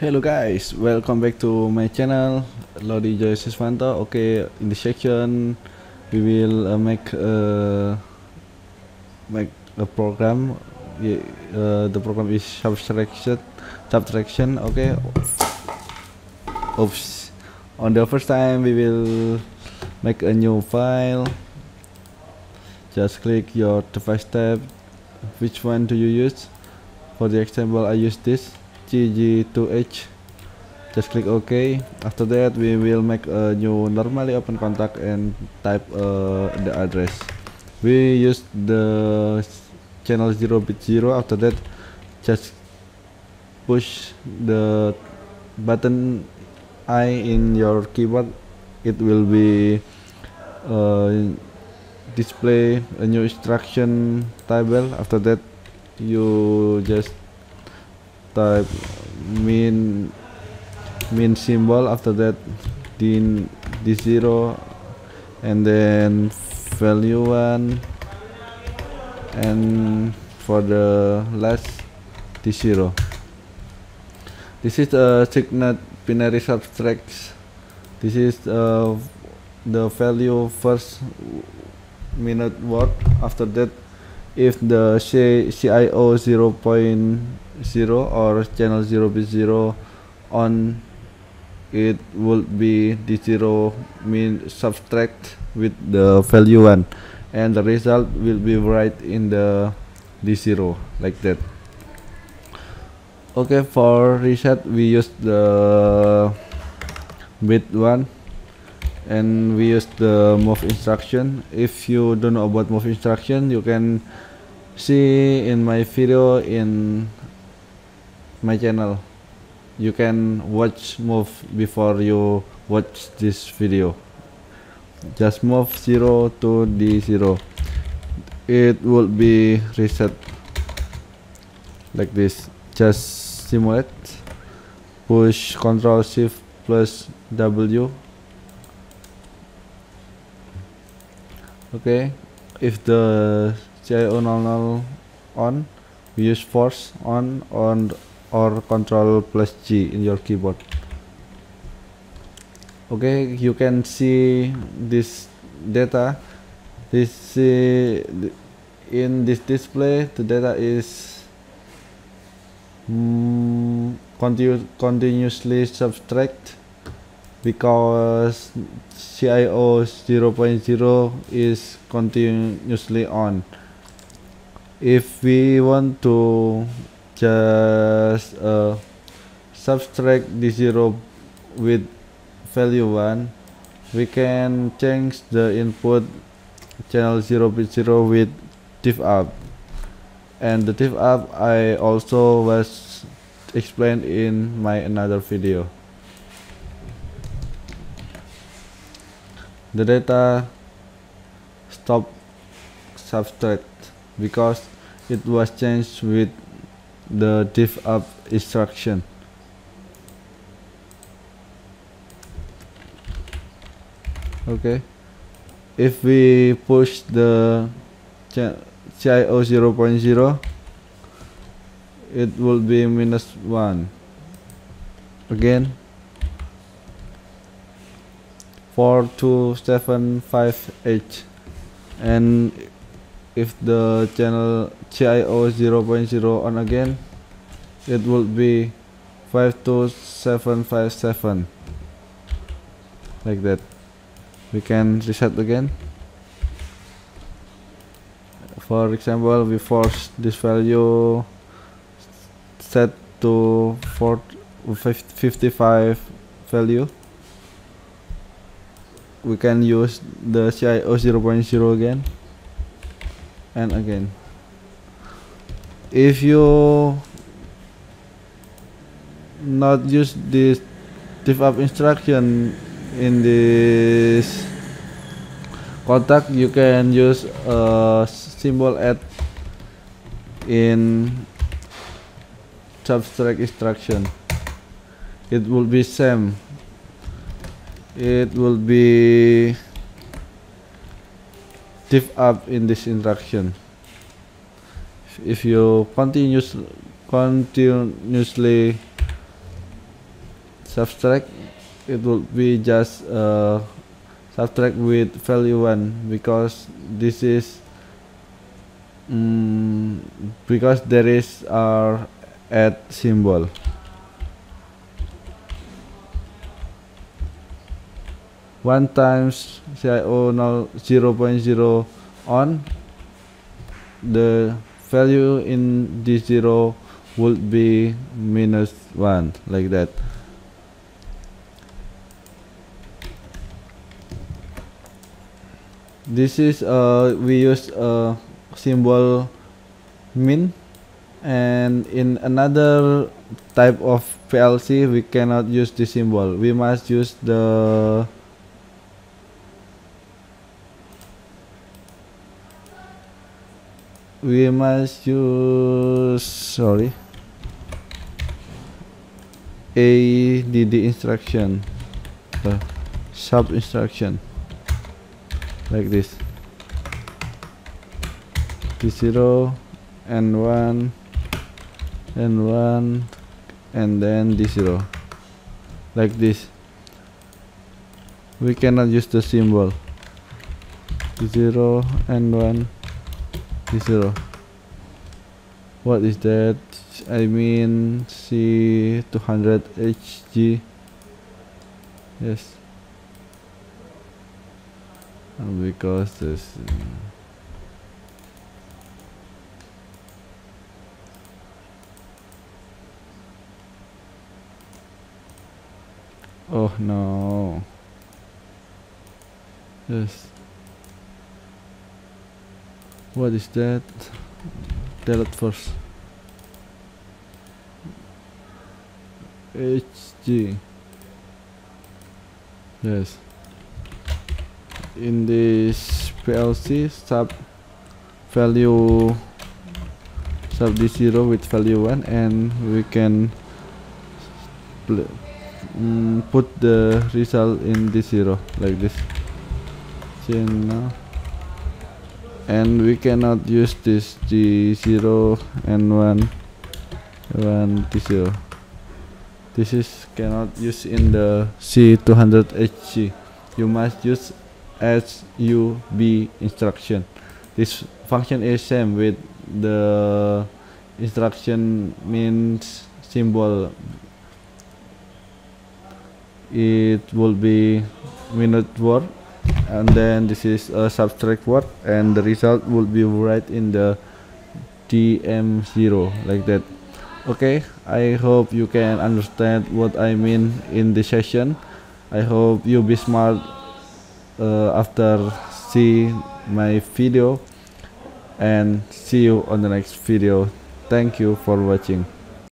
Hello guys, welcome back to my channel Lodi Joyo Siswanto. Okay, in this section we will make a program. The program is subtraction. Subtraction. Okay. Oops. On the first time we will make a new file. Just click your device tab. Which one do you use? For the example, I use this GG2H. Just click OK. After that, we will make a new normally open contact and type the address. We use the channel 0-bit 0. After that, just push the button I in your keyboard. It will be display a new instruction table. After that, you just type min symbol. After that, the 0, and then value 1, and for the last the 0. This is a signet binary subtract. This is the value first minute word. After that, if the CIO 0.0 or channel 0-bit 0 on, it will be the 0 mean subtract with the value 1, and the result will be right in the D0 like that. Okay, for reset we use the bit 1 and we use the move instruction. If you don't know about move instruction, you can see in my video in my channel. You can watch move before you watch this video. Just move 0 to D0. It will be reset like this. Just simulate. Push Ctrl Shift plus W. Okay. If the CIO 00 on, we use force on or Ctrl plus G in your keyboard. Okay, you can see this data. In this display, the data is continuously subtract because CIO 0.0 is continuously on. If we want to just subtract the 0 with value 1, we can change the input channel 0-bit 0 with div up, and the div up I also was explained in my another video. The data stop subtract because it was changed with the div up instruction. Okay, if we push the CIO 0.0, it will be -1 again. 4275H, and if the channel CIO 0.0 on again, it will be 52757 like that. We can reset again. For example, we force this value set to 55 value. We can use the CIO 0.0 again and again. If you not use this div up instruction in this contact, you can use a symbol add in subtract instruction. It will be same. It will be div up in this instruction. If you continuously subtract, it will be just subtract with value 1, because this is because there is our add symbol. One times CIO 0.0 on, the value in this 0 would be -1, like that. This is we use a symbol min, and in another type of PLC we cannot use the symbol. We must use the ADD instruction, sub instruction, like this. D0 and 1 and 1 and then D0, like this. We cannot use the symbol D0 and 1 D0. What is that? I mean C200HG. Yes, because this oh no. Yes, what is that? Delete first. HG. Yes, in this PLC sub value sub D0 with value 1, and we can put the result in D0 like this. Channel. And we cannot use this D0 and 1 D0. This is cannot use in the C200HG. You must use SUB instruction. This function is same with the instruction means symbol. It will be minute word, and then this is a subtract word, and the result will be right in the DM0, like that. Okay, I hope you can understand what I mean in this session. I hope you be smart after see my video, and see you on the next video. Thank you for watching.